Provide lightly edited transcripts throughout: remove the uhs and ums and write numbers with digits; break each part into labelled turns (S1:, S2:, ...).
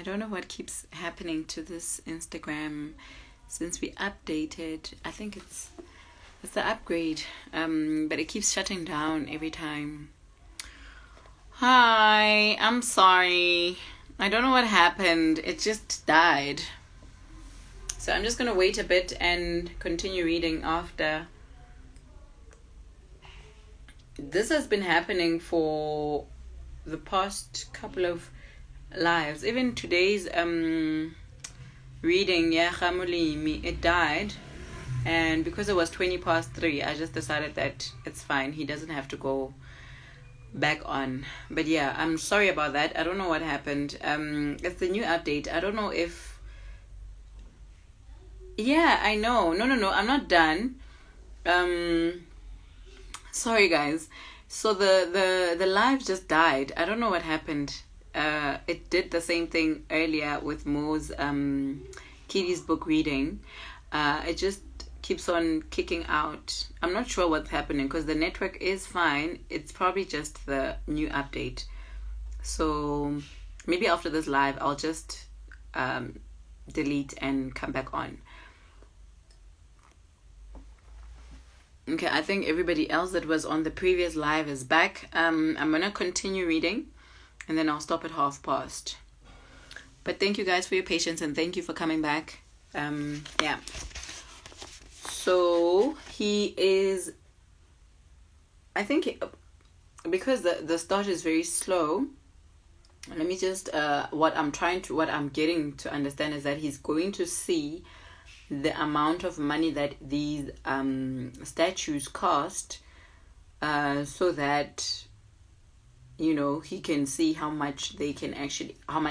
S1: don't know what keeps happening to this Instagram since we updated. I think it's the upgrade, but it keeps shutting down every time. Hi, I'm sorry. I don't know what happened. It just died. So I'm just going to wait a bit and continue reading after. This has been happening for the past couple of lives. Even today's reading, it died. And because it was 3:20, I just decided that it's fine. He doesn't have to go back on. But yeah, I'm sorry about that. I don't know what happened. It's the new update. I don't know if... Yeah, I know. No. I'm not done. Sorry, guys. So the live just died. I don't know what happened. It did the same thing earlier with Mo's Kitty's book reading. It just keeps on kicking out. I'm not sure what's happening because the network is fine. It's probably just the new update. So maybe after this live, I'll just delete and come back on. Okay, I think everybody else that was on the previous live is back. I'm going to continue reading and then I'll stop at 1:30. But thank you guys for your patience and thank you for coming back. Yeah. So he is, I think, because the start is very slow. Let me just, what I'm getting to understand is that he's going to see the amount of money that these statues cost, so that, he can see how much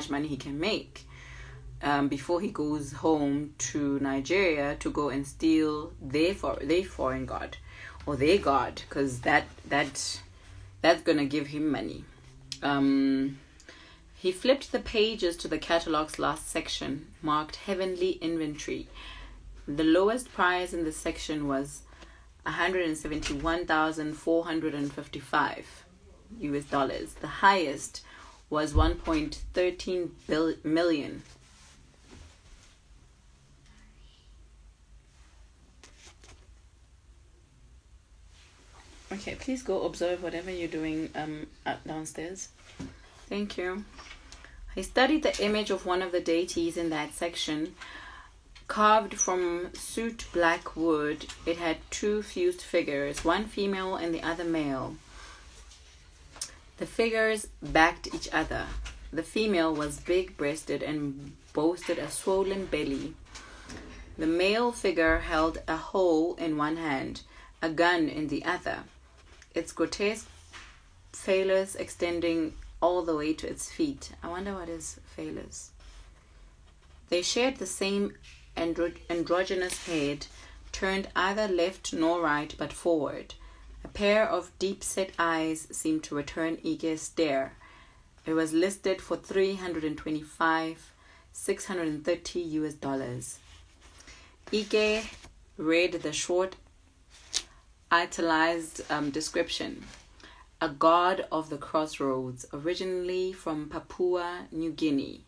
S1: money he can make before he goes home to Nigeria to go and steal their foreign god or their god, because that's gonna give him money. He flipped the pages to the catalog's last section, marked Heavenly Inventory. The lowest price in the section was $171,455 US. The highest was 1.13 million. Okay, please go observe whatever you're doing downstairs. Thank you. He studied the image of one of the deities in that section. Carved from soot black wood, it had two fused figures, one female and the other male. The figures backed each other. The female was big-breasted and boasted a swollen belly. The male figure held a hoe in one hand, a gun in the other, its grotesque phallus extending all the way to its feet. I wonder what is phallus. They shared the same androgynous head, turned either left nor right but forward. A pair of deep-set eyes seemed to return Ike's stare. It was listed for $325,630 US. Ike read the short, italicized description. A god of the crossroads, originally from Papua New Guinea.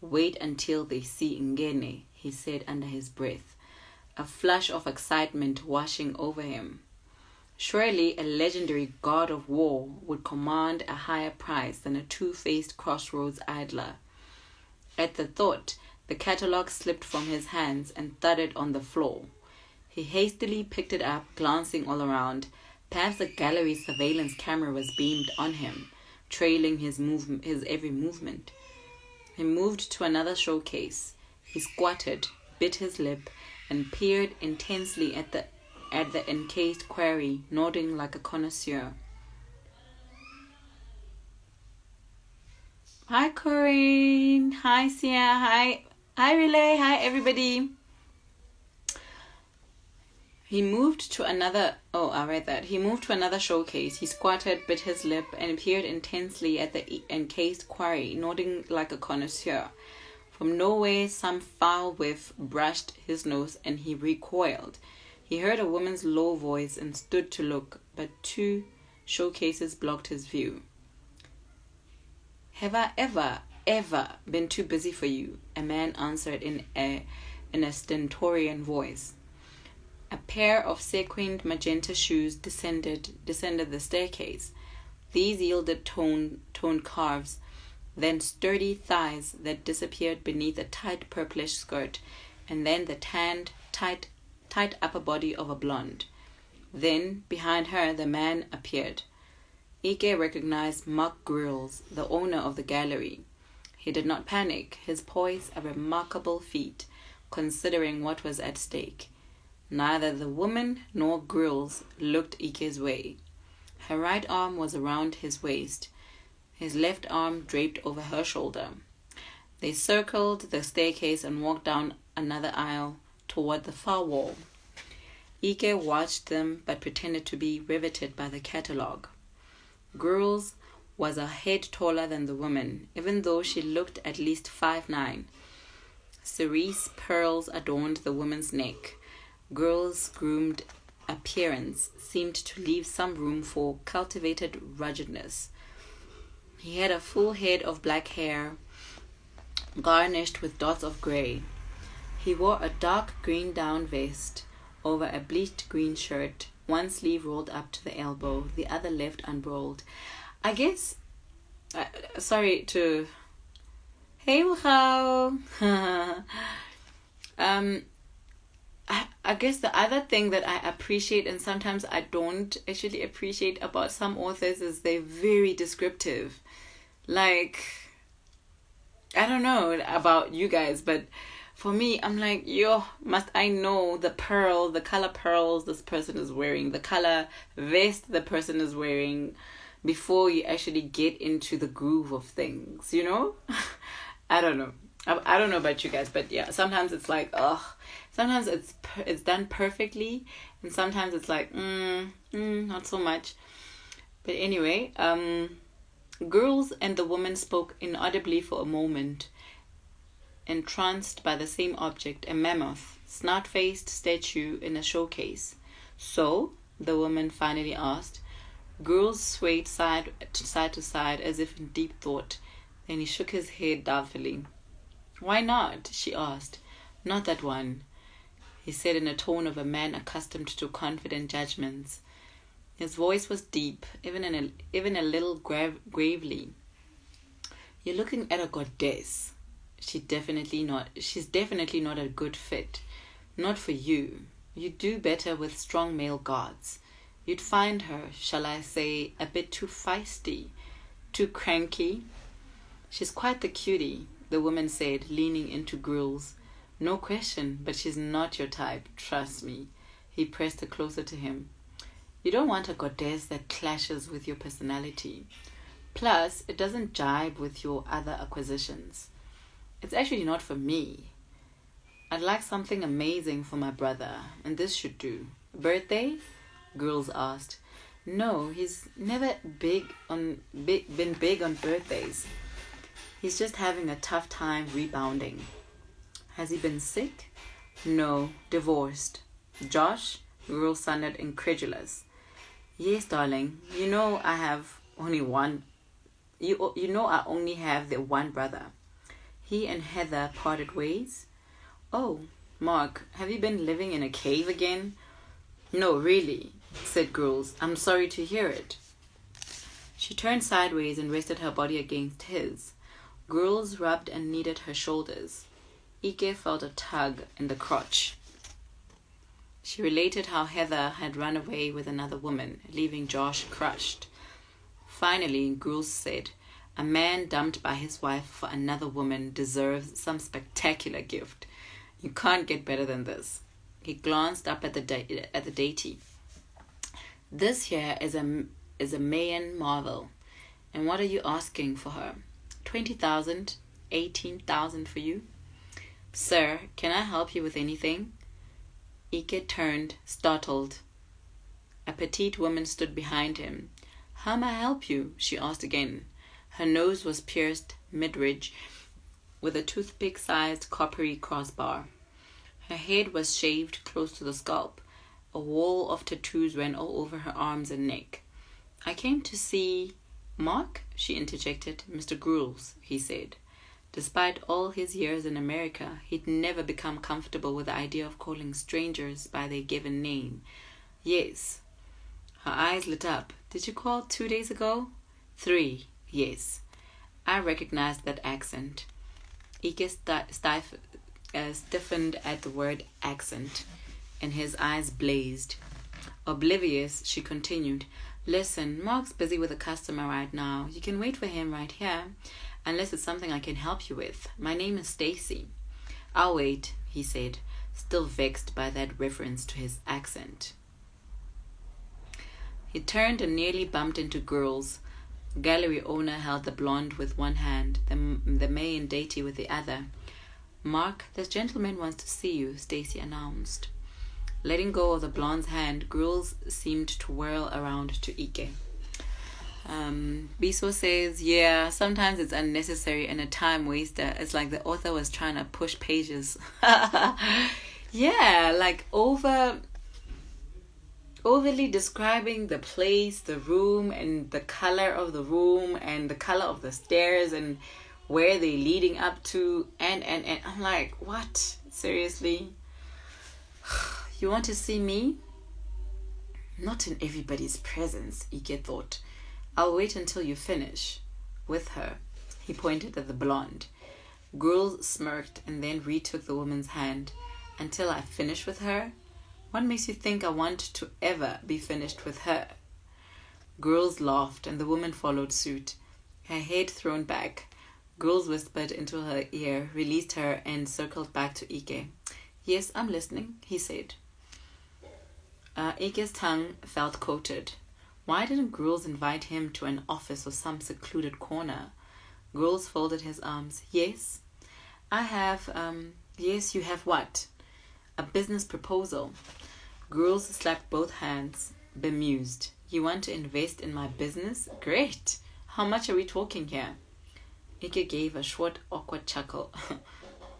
S1: Wait until they see Ngene, he said under his breath, a flush of excitement washing over him. Surely a legendary god of war would command a higher price than a two-faced crossroads idler. At the thought, the catalogue slipped from his hands and thudded on the floor. He hastily picked it up, glancing all around. Perhaps a gallery surveillance camera was beamed on him, trailing his every movement. He moved to another showcase. He squatted, bit his lip, and peered intensely at the encased quarry, nodding like a connoisseur. Hi, Corinne. Hi, Sia. Hi, Relay. Hi, everybody. He moved to another... Oh, I read that. He moved to another showcase. He squatted, bit his lip, and peered intensely at the encased quarry, nodding like a connoisseur. From nowhere, some foul whiff brushed his nose, and he recoiled. He heard a woman's low voice and stood to look, but two showcases blocked his view. Have I ever ever been too busy for you?" a man answered in a stentorian voice. A pair of sequined magenta shoes descended the staircase. These yielded toned calves, then sturdy thighs that disappeared beneath a tight purplish skirt, and then the tanned, tight upper body of a blonde. Then, behind her, the man appeared. Ike recognized Mark Grills, the owner of the gallery. He did not panic, his poise a remarkable feat, considering what was at stake. Neither the woman nor Grills looked Ike's way. Her right arm was around his waist, his left arm draped over her shoulder. They circled the staircase and walked down another aisle toward the far wall. Ike watched them but pretended to be riveted by the catalogue. Grills was a head taller than the woman, even though she looked at least 5'9". Cerise pearls adorned the woman's neck. Grills' groomed appearance seemed to leave some room for cultivated ruggedness. He had a full head of black hair, garnished with dots of grey. He wore a dark green down vest over a bleached green shirt, one sleeve rolled up to the elbow, the other left unrolled. I guess, sorry to... Hey, Mchau! I guess the other thing that I appreciate, and sometimes I don't actually appreciate about some authors, is they're very descriptive. Like, I don't know about you guys, but for me, I'm like, yo, must I know the color pearls this person is wearing, the color vest the person is wearing, before you actually get into the groove of things, you know? I don't know. I don't know about you guys, but yeah, sometimes it's like, sometimes it's done perfectly, and sometimes it's like, not so much. But anyway, Girls and the woman spoke inaudibly for a moment, entranced by the same object, a mammoth, snout-faced statue in a showcase. "So?" the woman finally asked. Girls swayed side to side as if in deep thought. Then he shook his head doubtfully. "Why not?" she asked. "Not that one," he said in a tone of a man accustomed to confident judgments. His voice was deep, even a little gravely. "You're looking at a goddess. She's definitely not a good fit. Not for you. You'd do better with strong male guards. You'd find her, shall I say, a bit too feisty, too cranky." "She's quite the cutie," the woman said, leaning into Grills. "No question, but she's not your type, trust me." He pressed her closer to him. "You don't want a goddess that clashes with your personality. Plus, it doesn't jibe with your other acquisitions. It's actually not for me. I'd like something amazing for my brother, and this should do." "Birthday?" Girls asked. "No, he's never been big on birthdays. He's just having a tough time rebounding." "Has he been sick?" "No, divorced." "Josh?" Girls sounded incredulous. "Yes, darling. You know I have only one. You know I only have the one brother. He and Heather parted ways." "Oh, Mark, have you been living in a cave again?" "No, really," said Girls. "I'm sorry to hear it." She turned sideways and rested her body against his. Girls rubbed and kneaded her shoulders. Ike felt a tug in the crotch. She related how Heather had run away with another woman, leaving Josh crushed. Finally, Girls said, "A man dumped by his wife for another woman deserves some spectacular gift. You can't get better than this." He glanced up at the deity. "This here is a Mayan marvel. And what are you asking for her? 20,000, 18,000 for you?" "Sir, can I help you with anything?" Ike turned, startled. A petite woman stood behind him. "How may I help you?" she asked again. Her nose was pierced mid-ridge with a toothpick-sized coppery crossbar. Her head was shaved close to the scalp. A wall of tattoos ran all over her arms and neck. "I came to see..." "Mark?" she interjected. "Mr. Gruels," he said. Despite all his years in America, he'd never become comfortable with the idea of calling strangers by their given name. Yes. Her eyes lit up. Did you call 2 days ago? 3. Yes. I recognized that accent. Ike stiffened at the word accent, and his eyes blazed. Oblivious, she continued, Listen, Mark's busy with a customer right now. You can wait for him right here, unless it's something I can help you with. My name is Stacy. I'll wait, he said, still vexed by that reference to his accent. He turned and nearly bumped into girls. Gallery owner held the blonde with one hand, the May and Daisy with the other. Mark, this gentleman wants to see you, Stacy announced. Letting go of the blonde's hand, girls seemed to whirl around to Ike. Biso says, yeah, sometimes it's unnecessary and a time waster. It's like the author was trying to push pages. Yeah, like overly describing the place, the room, and the color of the room, and the color of the stairs, and where they're leading up to, and I'm like, what? Seriously? You want to see me? Not in everybody's presence, Ike thought. I'll wait until you finish with her. He pointed at the blonde. Girls smirked and then retook the woman's hand. Until I finish with her? What makes you think I want to ever be finished with her? Girls laughed and the woman followed suit, her head thrown back. Girls whispered into her ear, released her, and circled back to Ike. Yes, I'm listening, he said. Ike's tongue felt coated. Why didn't Gruels invite him to an office or some secluded corner? Gruels folded his arms. Yes, I have, yes, you have what? A business proposal. Gruels slapped both hands, bemused. You want to invest in my business? Great. How much are we talking here? Ike gave a short, awkward chuckle.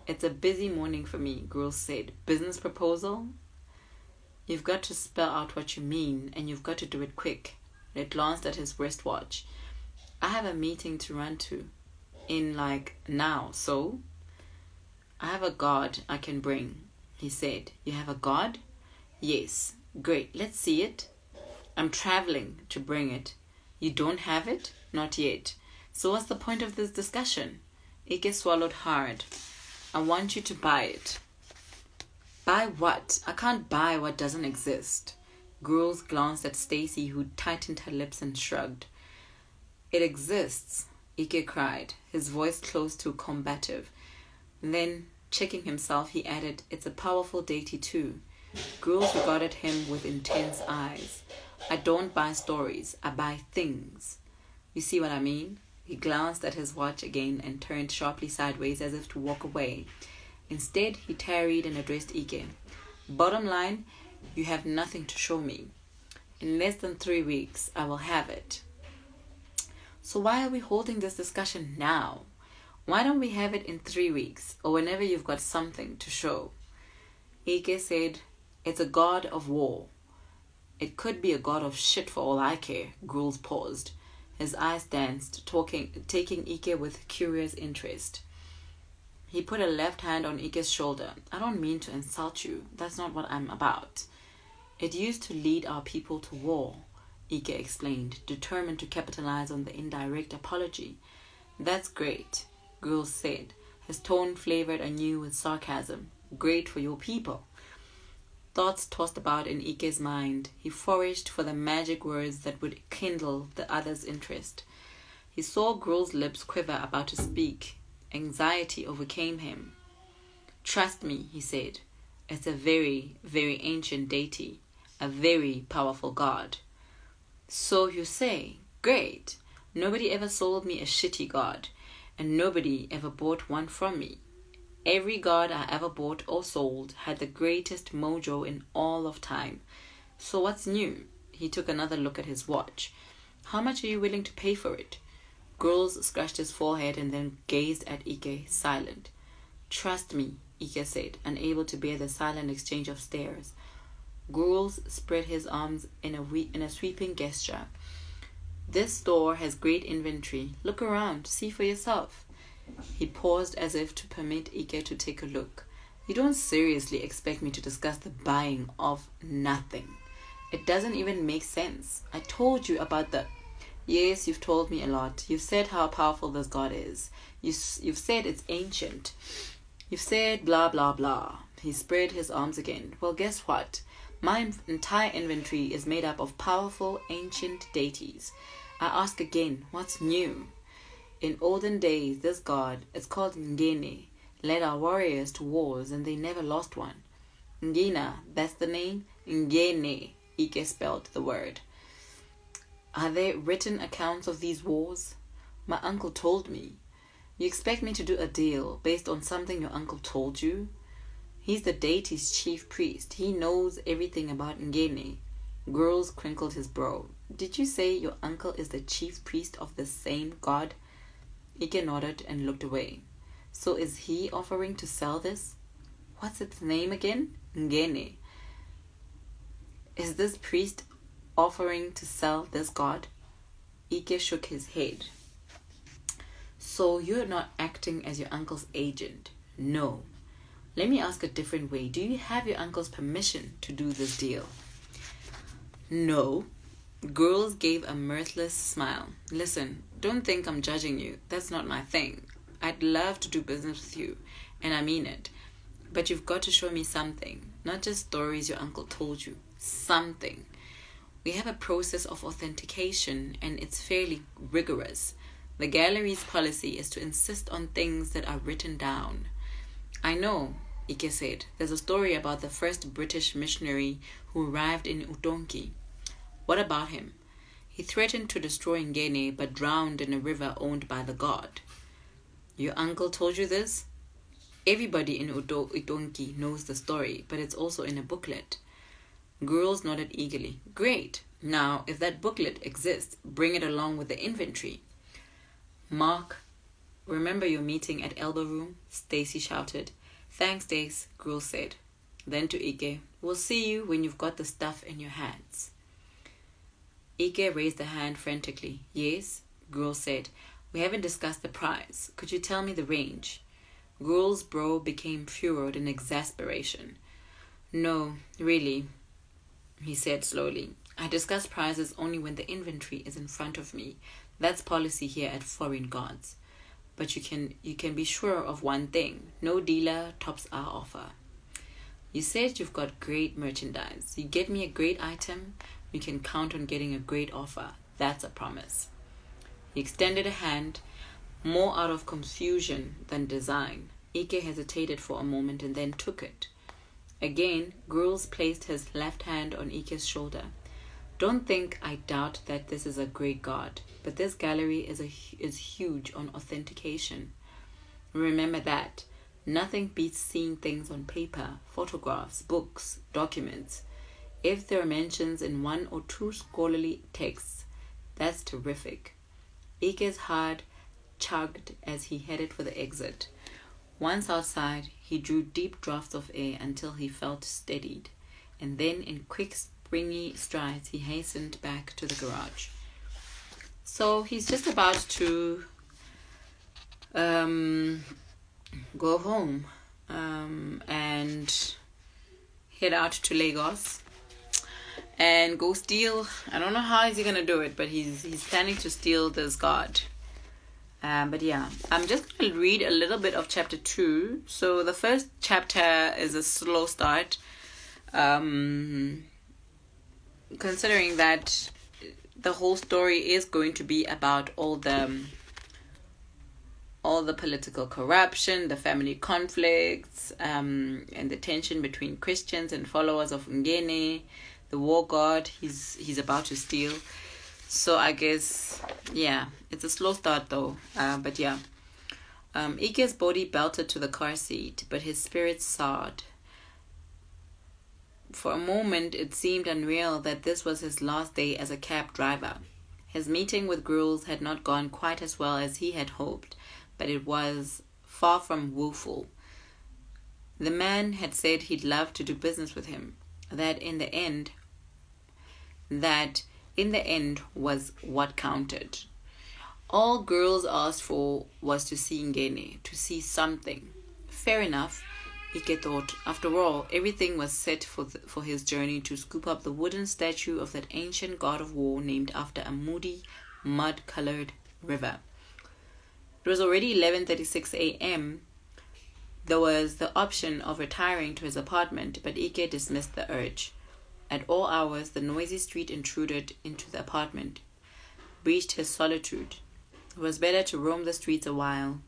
S1: It's a busy morning for me, Gruels said. Business proposal? You've got to spell out what you mean, and you've got to do it quick. He glanced at his wristwatch. I have a meeting to run to in now, so? I have a guard I can bring, he said. You have a guard? Yes. Great. Let's see it. I'm traveling to bring it. You don't have it? Not yet. So what's the point of this discussion? Ike swallowed hard. I want you to buy it. Buy what? I can't buy what doesn't exist. Gruels glanced at Stacy, who tightened her lips and shrugged. It exists, Ike cried, his voice close to combative. Then, checking himself, he added, It's a powerful deity too. Gruels regarded him with intense eyes. I don't buy stories, I buy things. You see what I mean? He glanced at his watch again and turned sharply sideways as if to walk away. Instead, he tarried and addressed Ike. Bottom line, you have nothing to show me. In less than 3 weeks, I will have it. So why are we holding this discussion now? Why don't we have it in 3 weeks, or whenever you've got something to show? Ike said, It's a god of war. It could be a god of shit for all I care. Gruels paused. His eyes danced, taking Ike with curious interest. He put a left hand on Ike's shoulder. I don't mean to insult you. That's not what I'm about. It used to lead our people to war, Ike explained, determined to capitalize on the indirect apology. That's great, Gruels said, his tone flavored anew with sarcasm. Great for your people. Thoughts tossed about in Ike's mind. He foraged for the magic words that would kindle the other's interest. He saw Gruels' lips quiver, about to speak. Anxiety overcame him. Trust me, he said. It's a very, very ancient deity, a very powerful god. So you say. Great. Nobody ever sold me a shitty god, and nobody ever bought one from me. Every god I ever bought or sold had the greatest mojo in all of time. So what's new? He took another look at his watch. How much are you willing to pay for it? Gruels scratched his forehead and then gazed at Ike, silent. Trust me, Ike said, unable to bear the silent exchange of stares. Gruels spread his arms in a sweeping gesture. This store has great inventory. Look around, see for yourself. He paused as if to permit Ike to take a look. You don't seriously expect me to discuss the buying of nothing. It doesn't even make sense. I told you about the... Yes, you've told me a lot. You've said how powerful this God is. You've said it's ancient. You've said blah, blah, blah. He spread his arms again. Well, guess what? My entire inventory is made up of powerful, ancient deities. I ask again, what's new? In olden days, this god, it's called Ngene, led our warriors to wars and they never lost one. Ngina, that's the name? Ngene, Ike spelled the word. Are there written accounts of these wars? My uncle told me. You expect me to do a deal based on something your uncle told you? He's the deity's chief priest. He knows everything about Ngene. Girls crinkled his brow. Did you say your uncle is the chief priest of the same god? Ike nodded and looked away. So is he offering to sell this? What's its name again? Ngene. Is this priest offering to sell this god? Ike shook his head. So you're not acting as your uncle's agent? No. Let me ask a different way. Do you have your uncle's permission to do this deal? No. Girls gave a mirthless smile. Listen, don't think I'm judging you. That's not my thing. I'd love to do business with you, and I mean it. But you've got to show me something, not just stories your uncle told you. Something. We have a process of authentication, and it's fairly rigorous. The gallery's policy is to insist on things that are written down. I know, Ike said. There's a story about the first British missionary who arrived in Utonki. What about him? He threatened to destroy Ngene but drowned in a river owned by the god. Your uncle told you this? Everybody in Utonki knows the story, but it's also in a booklet. Girls nodded eagerly. Great. Now, if that booklet exists, bring it along with the inventory. Mark, remember your meeting at Elbow Room? Stacy shouted. Thanks, Stace, girls said. Then to Ike, we'll see you when you've got the stuff in your hands. Ike raised a hand frantically. Yes, girls said. We haven't discussed the price. Could you tell me the range? Girl's brow became furrowed in exasperation. No, really, he said slowly. I discuss prices only when the inventory is in front of me. That's policy here at Foreign Gods. But you can be sure of one thing. No dealer tops our offer. You said you've got great merchandise. You get me a great item, you can count on getting a great offer. That's a promise. He extended a hand, more out of confusion than design. Ike hesitated for a moment and then took it. Again, Gruels placed his left hand on Ike's shoulder. Don't think I doubt that this is a great god, but this gallery is huge on authentication. Remember that. Nothing beats seeing things on paper, photographs, books, documents. If there are mentions in 1 or 2 scholarly texts, that's terrific. Ike's heart chugged as he headed for the exit. Once outside, he drew deep draughts of air until he felt steadied, and then in quick, springy strides, he hastened back to the garage. So he's just about to go home and head out to Lagos and go steal. I don't know how is he gonna do it, but he's planning to steal this god. But yeah, I'm just gonna read a little bit of chapter 2. So the first chapter is a slow start, considering that the whole story is going to be about all the political corruption, the family conflicts, and the tension between Christians and followers of Ngene, the war god he's about to steal. So I guess, yeah, it's a slow start though. But yeah, Ike's body belted to the car seat, but his spirits soared. For a moment, it seemed unreal that this was his last day as a cab driver. His meeting with Gruels had not gone quite as well as he had hoped, but it was far from woeful. The man had said he'd love to do business with him, that in the end was what counted. All girls asked for was to see Ngene, to see something. Fair enough, Ike thought. After all, everything was set for his journey to scoop up the wooden statue of that ancient god of war named after a moody, mud-colored river. It was already 11:36 a.m. There was the option of retiring to his apartment, but Ike dismissed the urge. At all hours, the noisy street intruded into the apartment, breached his solitude. It was better to roam the streets a while,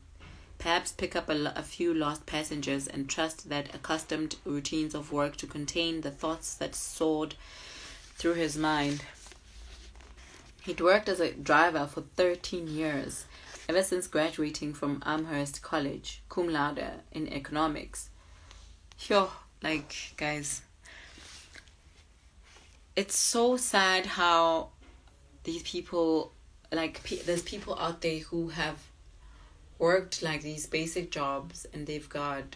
S1: perhaps pick up a few lost passengers and trust that accustomed routines of work to contain the thoughts that soared through his mind. He'd worked as a driver for 13 years, ever since graduating from Amherst College, cum laude in economics. Guys, it's so sad how these people, there's people out there who have worked these basic jobs and they've got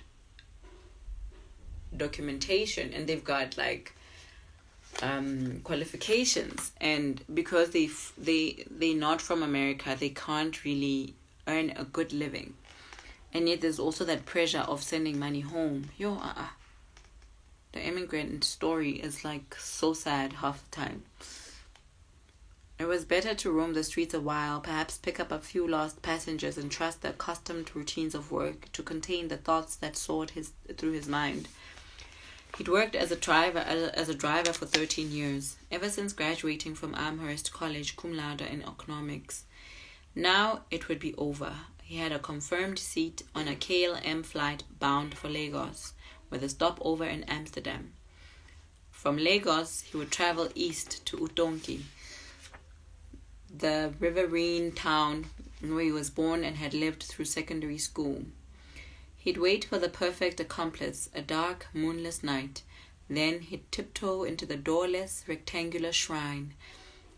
S1: documentation and they've got qualifications, and because they're not from America, they can't really earn a good living, and yet there's also that pressure of sending money home. The immigrant story is so sad half the time. It was better to roam the streets a while, perhaps pick up a few lost passengers and trust the accustomed routines of work to contain the thoughts that soared through his mind. He'd worked as a driver for 13 years, ever since graduating from Amherst College cum laude in economics. Now it would be over. He had a confirmed seat on a KLM flight bound for Lagos, with a stopover in Amsterdam. From Lagos, he would travel east to Utonki, the riverine town where he was born and had lived through secondary school. He'd wait for the perfect accomplice, a dark, moonless night. Then he'd tiptoe into the doorless, rectangular shrine.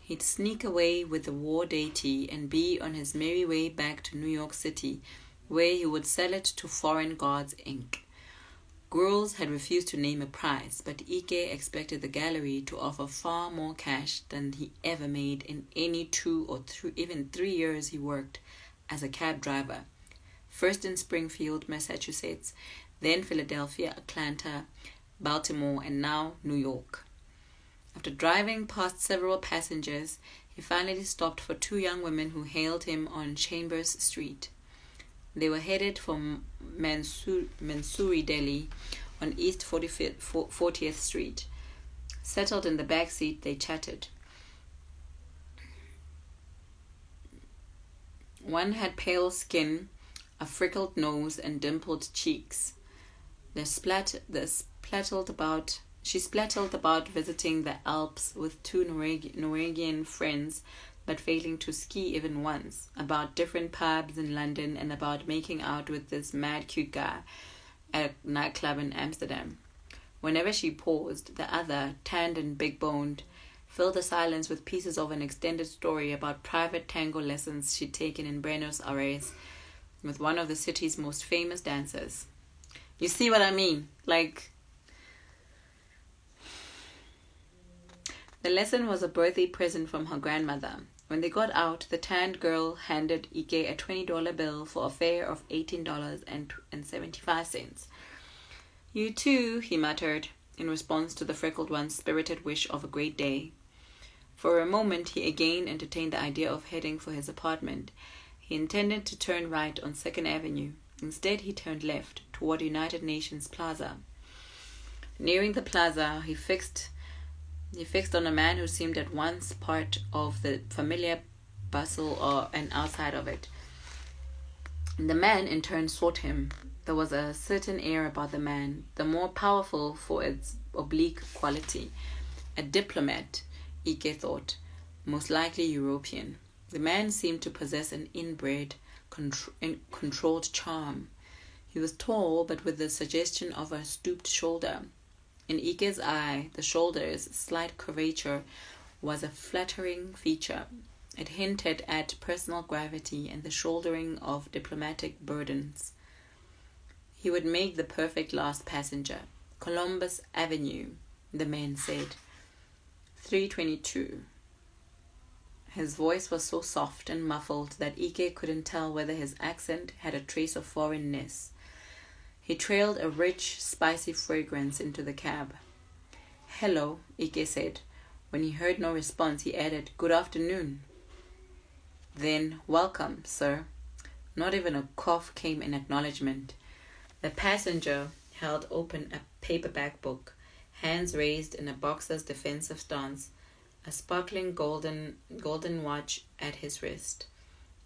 S1: He'd sneak away with the war deity and be on his merry way back to New York City, where he would sell it to foreign gods Inc. Girls had refused to name a price, but Ike expected the gallery to offer far more cash than he ever made in any 2 or even 3 years he worked as a cab driver. First in Springfield, Massachusetts, then Philadelphia, Atlanta, Baltimore, and now New York. After driving past several passengers, he finally stopped for 2 young women who hailed him on Chambers Street. They were headed for Mansouri Deli on East 40th Street. Settled in the back seat, they chatted. One had pale skin, a freckled nose, and dimpled cheeks. She splattled about visiting the Alps with 2 Norwegian friends, but failing to ski even once, about different pubs in London, and about making out with this mad cute guy at a nightclub in Amsterdam. Whenever she paused, the other, tanned and big-boned, filled the silence with pieces of an extended story about private tango lessons she'd taken in Buenos Aires with one of the city's most famous dancers. You see what I mean? The lesson was a birthday present from her grandmother. When they got out, the tanned girl handed Ike a $20 bill for a fare of $18.75. You too, he muttered, in response to the freckled one's spirited wish of a great day. For a moment, he again entertained the idea of heading for his apartment. He intended to turn right on 2nd Avenue. Instead, he turned left, toward United Nations Plaza. Nearing the plaza, he fixed on a man who seemed at once part of the familiar bustle and outside of it. The man in turn sought him. There was a certain air about the man, the more powerful for its oblique quality. A diplomat, Ike thought, most likely European. The man seemed to possess an inbred, controlled charm. He was tall, but with the suggestion of a stooped shoulder. In Ike's eye, the shoulder's slight curvature was a flattering feature. It hinted at personal gravity and the shouldering of diplomatic burdens. He would make the perfect last passenger. Columbus Avenue, the man said. 322. His voice was so soft and muffled that Ike couldn't tell whether his accent had a trace of foreignness. He trailed a rich, spicy fragrance into the cab. "Hello," Ike said. When he heard no response, he added, "Good afternoon." Then, "Welcome, sir." Not even a cough came in acknowledgement. The passenger held open a paperback book, hands raised in a boxer's defensive stance, a sparkling golden watch at his wrist.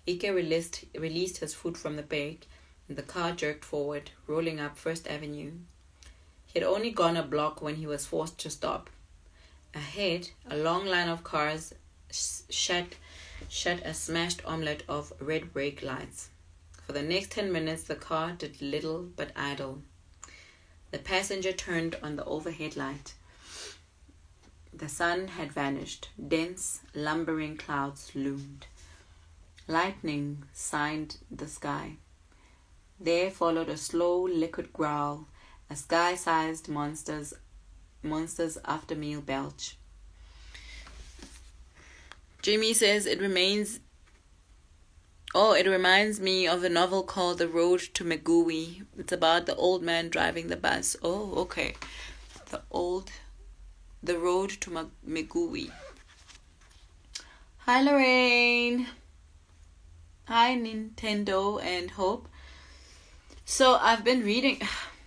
S1: Ike released his foot from the brake, and the car jerked forward, rolling up First Avenue. He had only gone a block when he was forced to stop. Ahead, a long line of cars shed a smashed omelette of red brake lights. For the next 10 minutes, the car did little but idle. The passenger turned on the overhead light. The sun had vanished. Dense, lumbering clouds loomed. Lightning signed the sky. There followed a slow, liquid growl, a sky-sized monster's after-meal belch. Jamie says it reminds me of a novel called The Road to Megui. It's about the old man driving the bus. Oh, okay. The Road to Megui. Hi, Lorraine. Hi, Nintendo and Hope. So I've been reading,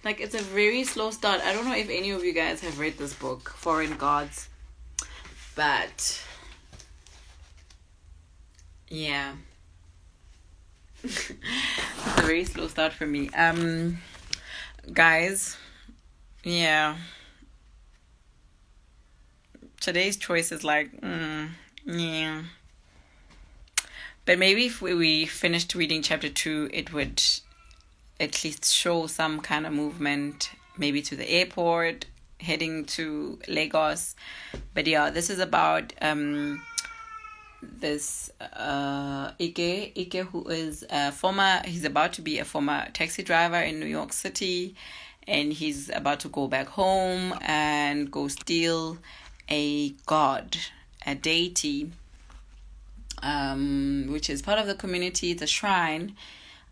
S1: like, it's a very slow start. I don't know if any of you guys have read this book, Foreign Gods. But, yeah. It's a very slow start for me. Guys, yeah. Today's choice is like, yeah. But maybe if we finished reading chapter 2, it would at least show some kind of movement, maybe to the airport, heading to Lagos. But yeah, this is about this Ike, who is he's about to be a former taxi driver in New York City, and he's about to go back home and go steal a god, a deity, which is part of the community. It's a shrine.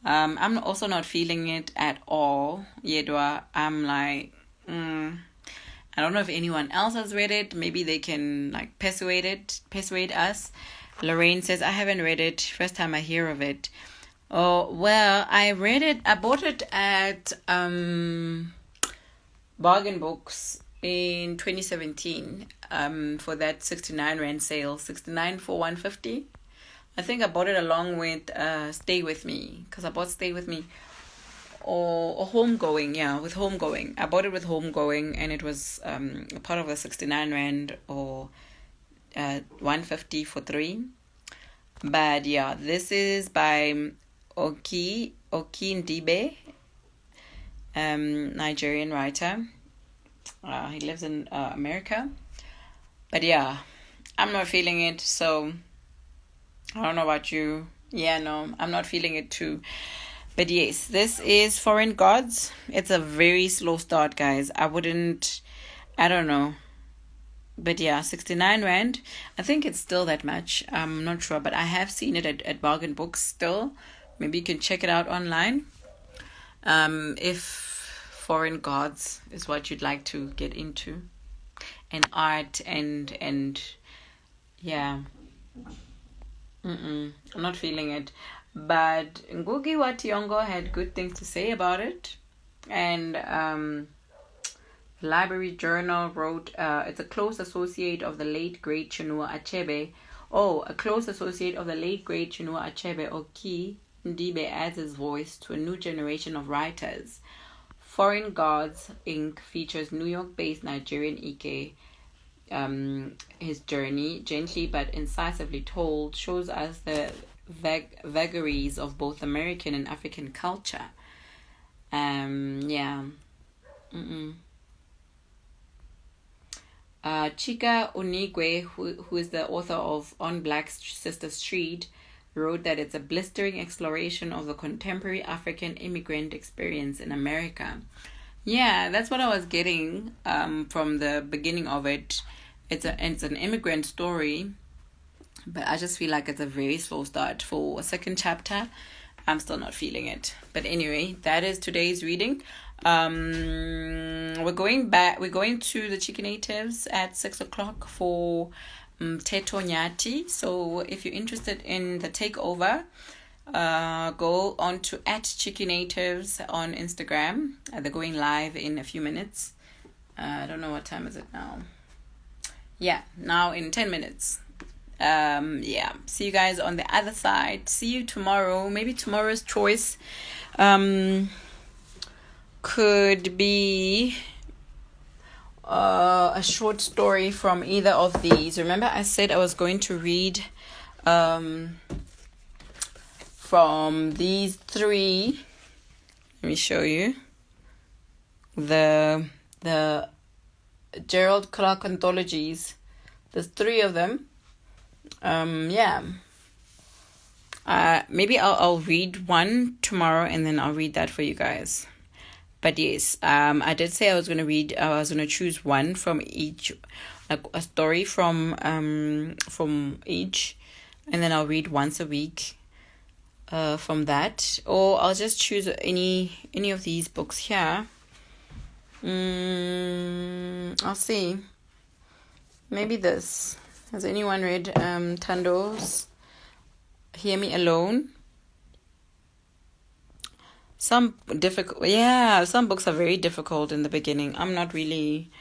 S1: I'm also not feeling it at all. Yedwa, I'm like, I don't know if anyone else has read it. Maybe they can like persuade us. Lorraine says, I haven't read it. First time I hear of it. Oh, well, I read it. I bought it at Bargain Books in 2017 for that 69 Rand sale. 69 for 150. I think I bought it along with Stay With Me, because I bought Stay With Me or Homegoing. Yeah, with Homegoing. I bought it with Homegoing, and it was a part of the 69 Rand or 150 for 3. But yeah, this is by Okey Ndibe, Nigerian writer. He lives in America. But yeah, I'm not feeling it, so I don't know about you. Yeah, no, I'm not feeling it too. But yes, this is Foreign Gods. It's a very slow start, guys. I don't know. But yeah, 69 Rand. I think it's still that much. I'm not sure, but I have seen it at Bargain Books still. Maybe you can check it out online. If Foreign Gods is what you'd like to get into. And art and yeah. I'm not feeling it. But Ngugi wa Thiong'o had good things to say about it. And the Library Journal wrote, it's a close associate of the late great Chinua Achebe. Oh, a close associate of the late great Chinua Achebe, Okey Ndibe, adds his voice to a new generation of writers. Foreign Gods, Inc. features New York-based Nigerian Ike. His journey, gently but incisively told, shows us the vagaries of both American and African culture. Yeah. Chika Onigwe, who is the author of On Black Sister Street, wrote that it's a blistering exploration of the contemporary African immigrant experience in America. Yeah, that's what I was getting from the beginning of it. It's an immigrant story But I just feel like it's a very slow start for a second chapter. I'm still not feeling it. But anyway, that is today's reading. We're going to the Chicken Natives at 6:00 for Teto Nyati. So if you're interested in the takeover, go on to @Chicken-Natives on Instagram. They're going live in a few minutes. I don't know what time is it now. Yeah, now in 10 minutes. Yeah, see you guys on the other side. See you tomorrow. Maybe tomorrow's choice could be a short story from either of these. Remember I said I was going to read from these three. Let me show you the Gerald Clark anthologies. There's three of them. Maybe I'll read one tomorrow and then I'll read that for you guys. But yes, I did say I was going to choose one from each, like a story from each, and then I'll read once a week from that, or I'll just choose any of these books here. I'll see. Maybe this. Has anyone read Tando's Hear Me Alone? Some books are very difficult in the beginning. I'm not feeling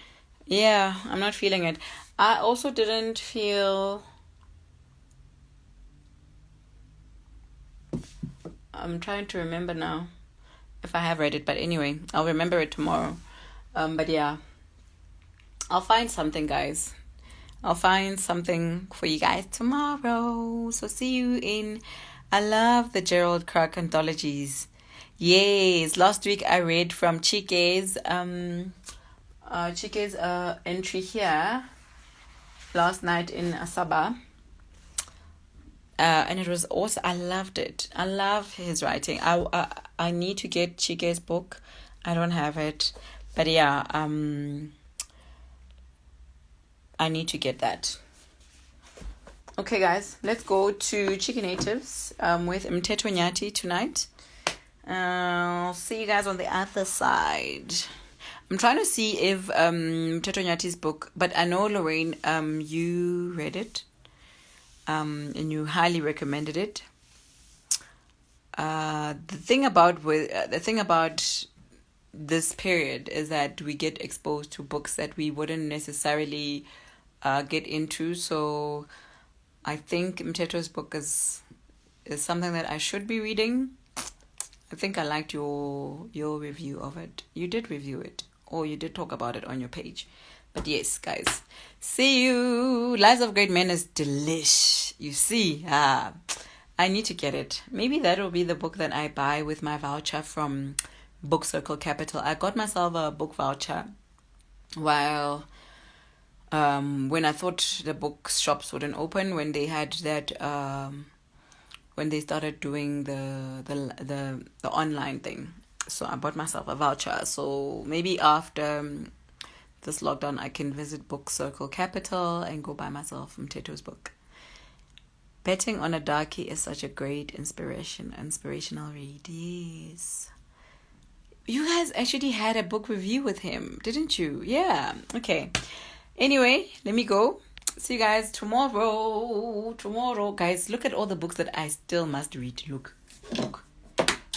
S1: it. I also didn't feel... I'm trying to remember now if I have read it, but anyway, I'll remember it tomorrow. But yeah, I'll find something, guys. I'll find something for you guys tomorrow. So see you in... I love the Gerald Clark anthologies. Yes, last week I read from Chike's entry here last night in Asaba. And it was awesome. I loved it. I love his writing. I need to get Chike's book. I don't have it. But yeah, I need to get that. Okay, guys, let's go to Chicken Natives with Mteto Nyati tonight. I'll see you guys on the other side. I'm trying to see if Mteto Nyati's book, but I know, Lorraine, you read it. And you highly recommended it. The thing about this period is that we get exposed to books that we wouldn't necessarily get into. So I think Mteto's book is something that I should be reading. I think I liked your review of it. You did review it, or you did talk about it on your page. But yes, guys, see you. Lives of Great Men is delish. You see, I need to get it. Maybe that will be the book that I buy with my voucher from Book Circle Capital. I got myself a book voucher while when I thought the book shops wouldn't open, when they had that when they started doing the online thing. So I bought myself a voucher. So maybe after this lockdown, I can visit Book Circle Capital and go buy myself Mteto's book. Betting on a Darkie is such a great inspirational read. Yes. You guys actually had a book review with him, didn't you? Yeah. Okay. Anyway, let me go. See you guys tomorrow. Guys, look at all the books that I still must read. Look.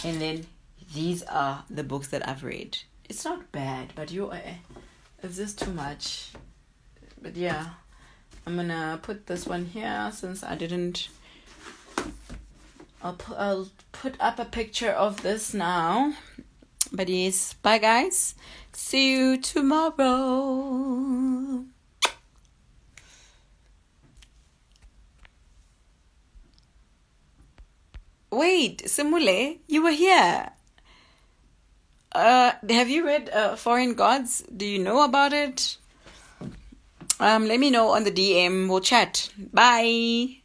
S1: And then these are the books that I've read. It's not bad, but it's just too much. But yeah, I'm gonna put this one here since I didn't. I'll put up a picture of this now. But yes, bye guys. See you tomorrow. Wait, Simule, you were here. Have you read Foreign Gods? Do you know about it? Let me know on the DM. We'll chat. Bye.